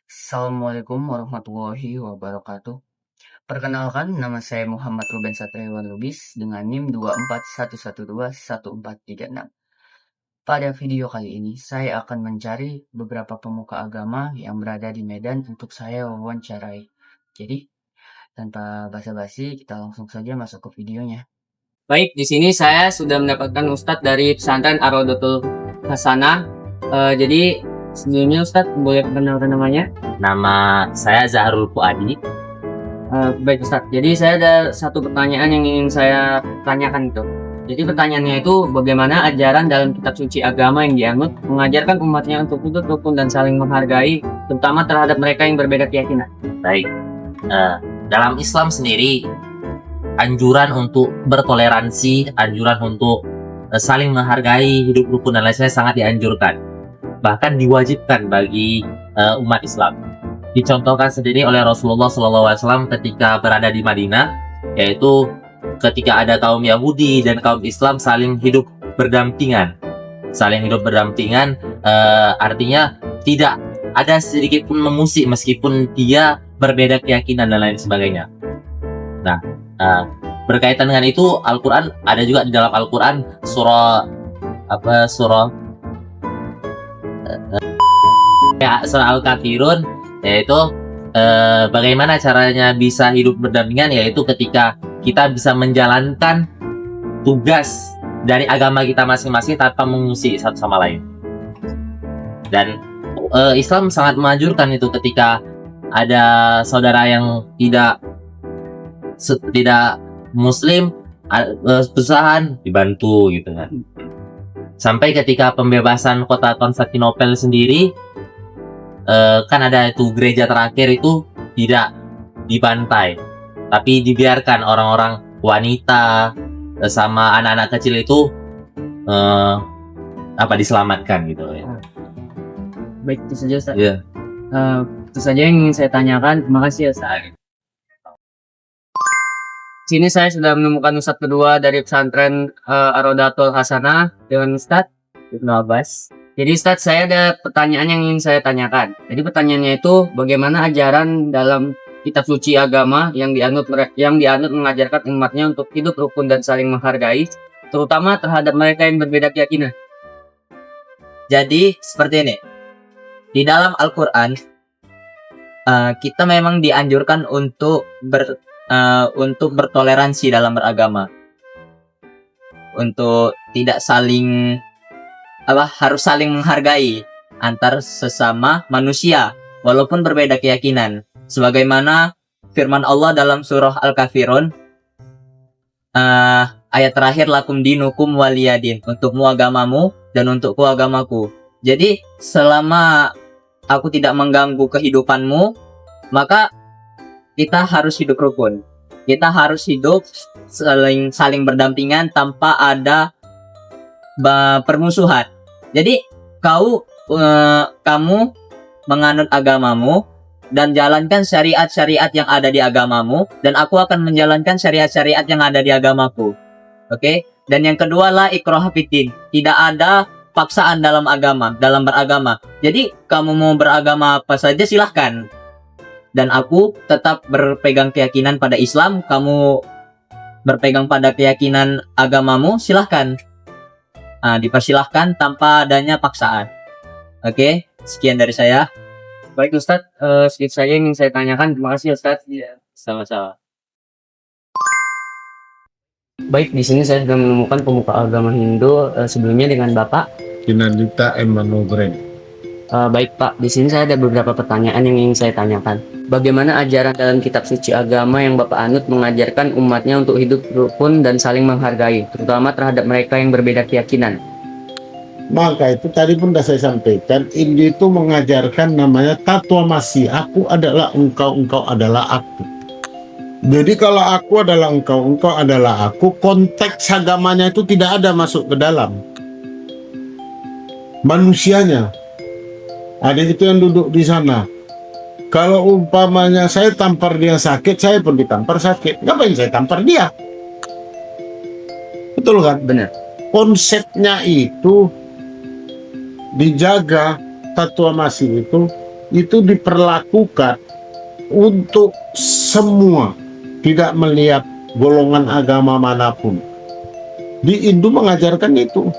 Assalamualaikum warahmatullahi wabarakatuh. Perkenalkan, nama saya Muhammad Ruben Satriawan Lubis dengan NIM 241121436. Pada video kali ini, saya akan mencari beberapa pemuka agama yang berada di Medan untuk saya wawancarai. Jadi, tanpa basa-basi, kita langsung saja masuk ke videonya. Baik, di sini saya sudah mendapatkan Ustadz dari pesantren Ar-Raudhatul Hasanah. Jadi, sebelumnya Ustadz boleh perkenalkan namanya? Nama saya Zahrul Fuadi. Baik Ustadz, jadi saya ada satu pertanyaan yang ingin saya tanyakan itu. Jadi pertanyaannya itu, bagaimana ajaran dalam kitab suci agama yang dianut mengajarkan umatnya untuk hidup rukun dan saling menghargai, terutama terhadap mereka yang berbeda keyakinan? Baik, dalam Islam sendiri, anjuran untuk bertoleransi, anjuran untuk saling menghargai, hidup rukun dan lain sebagainya sangat dianjurkan, bahkan diwajibkan bagi umat Islam. Dicontohkan sendiri oleh Rasulullah SAW ketika berada di Madinah, yaitu ketika ada kaum Yahudi dan kaum Islam saling hidup berdampingan. Saling hidup berdampingan artinya tidak ada sedikit pun mengusik meskipun dia berbeda keyakinan dan lain sebagainya. Nah, berkaitan dengan itu, Al-Quran ada juga di dalam Al-Quran surah Al-Kafirun, yaitu bagaimana caranya bisa hidup berdampingan, yaitu ketika kita bisa menjalankan tugas dari agama kita masing-masing tanpa mengusik satu sama lain. Dan Islam sangat menganjurkan itu ketika ada saudara yang tidak muslim, kesusahan dibantu gitu kan. Sampai ketika pembebasan kota Konstantinopel sendiri, kan ada itu gereja terakhir itu tidak dibantai, tapi dibiarkan orang-orang wanita sama anak-anak kecil itu diselamatkan gitu ya. Baik, itu saja Ustaz. Iya. Itu saja yang ingin saya tanyakan. Terima kasih ya Ustaz. Sini saya sudah menemukan Ustadz kedua dari pesantren Ar-Raudhatul Hasanah dengan Ustadz Ibnu Abbas. Jadi Ustadz, saya ada pertanyaan yang ingin saya tanyakan. Jadi pertanyaannya itu, bagaimana ajaran dalam kitab suci agama yang dianut mengajarkan umatnya untuk hidup rukun dan saling menghargai, terutama terhadap mereka yang berbeda keyakinan? Jadi seperti ini, di dalam Al-Quran kita memang dianjurkan untuk bertoleransi dalam beragama, untuk tidak saling harus saling menghargai antar sesama manusia walaupun berbeda keyakinan, sebagaimana firman Allah dalam surah Al-Kafirun ayat terakhir, lakum dinukum waliyadin, untukmu agamamu dan untukku agamaku. Jadi selama aku tidak mengganggu kehidupanmu, maka kita harus hidup rukun, kita harus hidup saling berdampingan tanpa ada permusuhan. Jadi kamu menganut agamamu dan jalankan syariat-syariat yang ada di agamamu, dan aku akan menjalankan syariat-syariat yang ada di agamaku. Oke? Dan yang kedua, la ikraha fiddin, tidak ada paksaan dalam beragama. Jadi kamu mau beragama apa saja silahkan, dan aku tetap berpegang keyakinan pada Islam, kamu berpegang pada keyakinan agamamu, silahkan. Dipersilahkan tanpa adanya paksaan. Oke, sekian dari saya. Baik Ustadz, sedikit saja yang ingin saya tanyakan. Terima kasih Ustadz. Iya, sama-sama. Baik, di sini saya sudah menemukan pemuka agama Hindu sebelumnya dengan Bapak Kinandita Emanogren. Baik Pak, di sini saya ada beberapa pertanyaan yang ingin saya tanyakan. Bagaimana ajaran dalam kitab suci agama yang Bapak anut mengajarkan umatnya untuk hidup rukun dan saling menghargai, terutama terhadap mereka yang berbeda keyakinan? Maka itu tadi pun sudah saya sampaikan, Hindu itu mengajarkan namanya tatwamasi, aku adalah engkau, engkau adalah aku. Jadi kalau aku adalah engkau, engkau adalah aku, konteks agamanya itu tidak ada masuk ke dalam manusianya. Ada itu yang duduk di sana. Kalau umpamanya saya tampar dia sakit, saya pun ditampar sakit. Ngapain saya tampar dia? Betul kan? Benar. Konsepnya itu dijaga, tatwamasi itu itu diperlakukan untuk semua, tidak melihat golongan agama manapun. Di Hindu mengajarkan itu,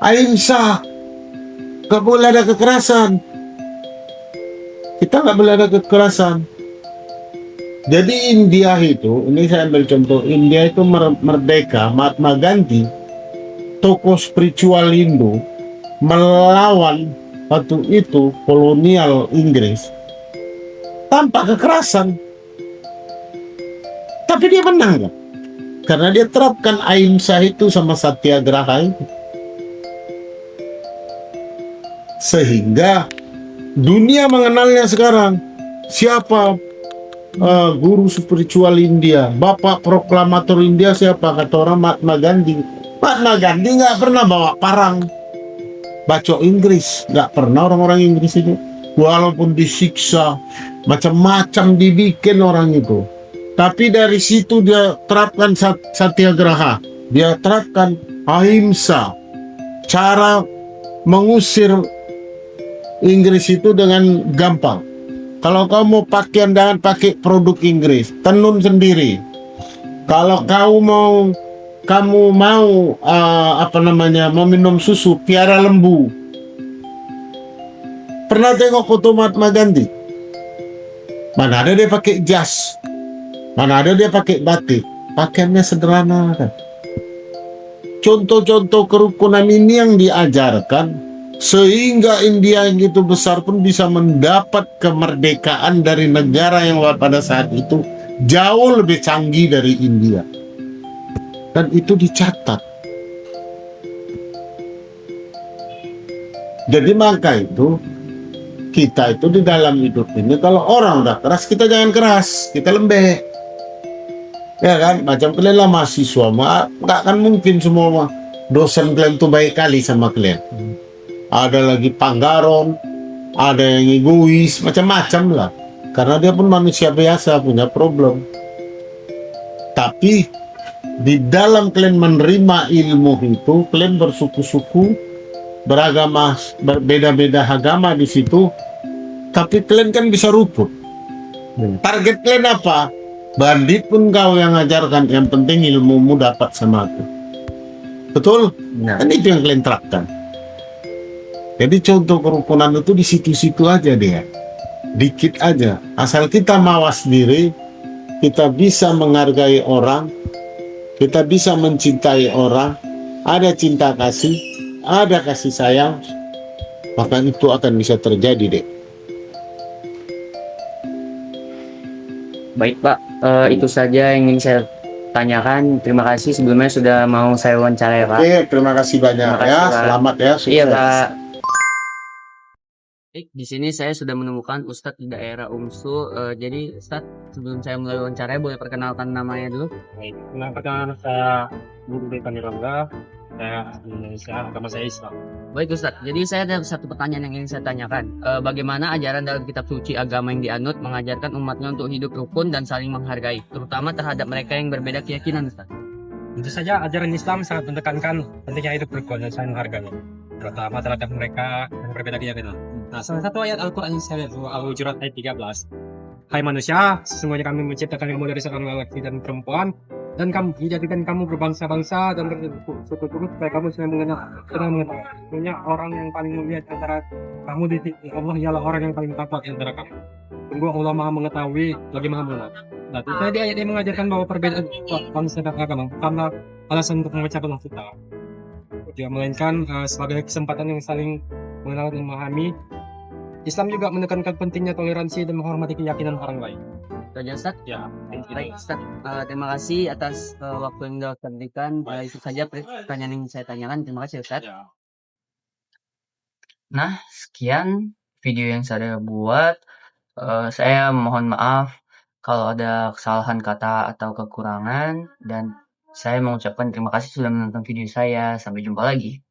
ahimsa, gak boleh ada kekerasan. Kita nggak boleh ada kekerasan. Jadi India itu, ini saya ambil contoh, India itu merdeka, Mahatma Gandhi, tokoh spiritual Hindu, melawan waktu itu kolonial Inggris tanpa kekerasan. Tapi dia menang kan? Karena dia terapkan ahimsa itu sama satyagraha itu. Sehingga dunia mengenalnya sekarang. Siapa guru spiritual India, bapak proklamator India siapa? Kata orang Mahatma Gandhi. Mahatma Gandhi nggak pernah bawa parang, bacok Inggris, nggak pernah orang-orang Inggris itu. Walaupun disiksa, macam-macam dibikin orang itu. Tapi dari situ dia terapkan satyagraha, dia terapkan ahimsa, cara mengusir Inggris itu dengan gampang. Kalau kamu mau pakaian, jangan pakai produk Inggris, tenun sendiri. Kalau kamu mau mau minum susu, piara lembu. Pernah tengok foto Mahatma Gandhi? Mana ada dia pakai jas, mana ada dia pakai batik, pakaiannya sederhana kan. Contoh-contoh kerukunan ini yang diajarkan, sehingga India yang gitu besar pun bisa mendapat kemerdekaan dari negara yang pada saat itu jauh lebih canggih dari India. Dan itu dicatat. Jadi maka itu, kita itu di dalam hidup ini, kalau orang udah keras, kita jangan keras, kita lembek. Ya kan, macam kalian lah mahasiswa, nggak akan mungkin semua dosen kalian tuh baik kali sama kalian. Ada lagi panggaron, ada yang egois, macam-macam lah. Karena dia pun manusia biasa, punya problem. Tapi di dalam kalian menerima ilmu itu, kalian bersuku-suku, beragama, berbeda-beda agama di situ, tapi kalian kan bisa rukun. Target kalian apa? Bandit pun kau yang ngajarkan, yang penting ilmumu dapat sama aku. Betul? Nah, Kan itu yang kalian terapkan. Jadi contoh kerukunan itu di situ-situ aja dia. Dikit aja. Asal kita mawas diri, kita bisa menghargai orang, kita bisa mencintai orang, ada cinta kasih, ada kasih sayang, maka itu akan bisa terjadi deh. baik Pak, itu saja yang ingin saya tanyakan. Terima kasih sebelumnya sudah mau saya wawancara ya Pak. Oke, terima kasih banyak Terima kasih, ya. Pak. Selamat ya, sukses. Iya Pak. Baik, di sini saya sudah menemukan Ustadz di daerah Umsu. Jadi Ustadz, sebelum saya mulai wawancara, boleh perkenalkan namanya dulu? Baik, perkenalkan saya Guru Deka Nirangga, saya Indonesia, agama saya Islam. Baik Ustadz, jadi saya ada satu pertanyaan yang ingin saya tanyakan. Bagaimana ajaran dalam kitab suci agama yang dianut mengajarkan umatnya untuk hidup rukun dan saling menghargai, terutama terhadap mereka yang berbeda keyakinan Ustadz? Tentu saja ajaran Islam sangat menekankan pentingnya hidup rukun dan saling menghargai, terutama terhadap mereka yang berbeda keyakinan. Nah, salah satu ayat Al-Quran yang saya lihat Al-Hujurat ayat 13. Hai manusia, sesungguhnya kami menciptakan kamu dari seorang lelaki dan perempuan, dan kami menjadikan kamu berbangsa-bangsa dan bersuku turut supaya kamu sudah mengenal. Sebenarnya orang yang paling mulia di antara kamu di sisi Allah ialah orang yang paling takwa di antara kamu. Sungguh Allah Maha mengetahui lagi Maha mengenal. Nah, tadi ayat ini mengajarkan bahwa perbedaan bangsa dan agama karena alasan untuk memecah belah kita. Dia melainkan sebagai kesempatan yang saling mengenal dan memahami. Islam juga menekankan pentingnya toleransi dan menghormati keyakinan orang lain. Itu aja Ustadz? Ya, Baik Ustadz, terima kasih atas waktu yang sudah diberikan. Itu saja pertanyaan yang saya tanyakan. Terima kasih Ustadz. ya. Nah, sekian video yang saya buat. Saya mohon maaf kalau ada kesalahan kata atau kekurangan, dan saya mengucapkan terima kasih sudah menonton video saya. Sampai jumpa lagi.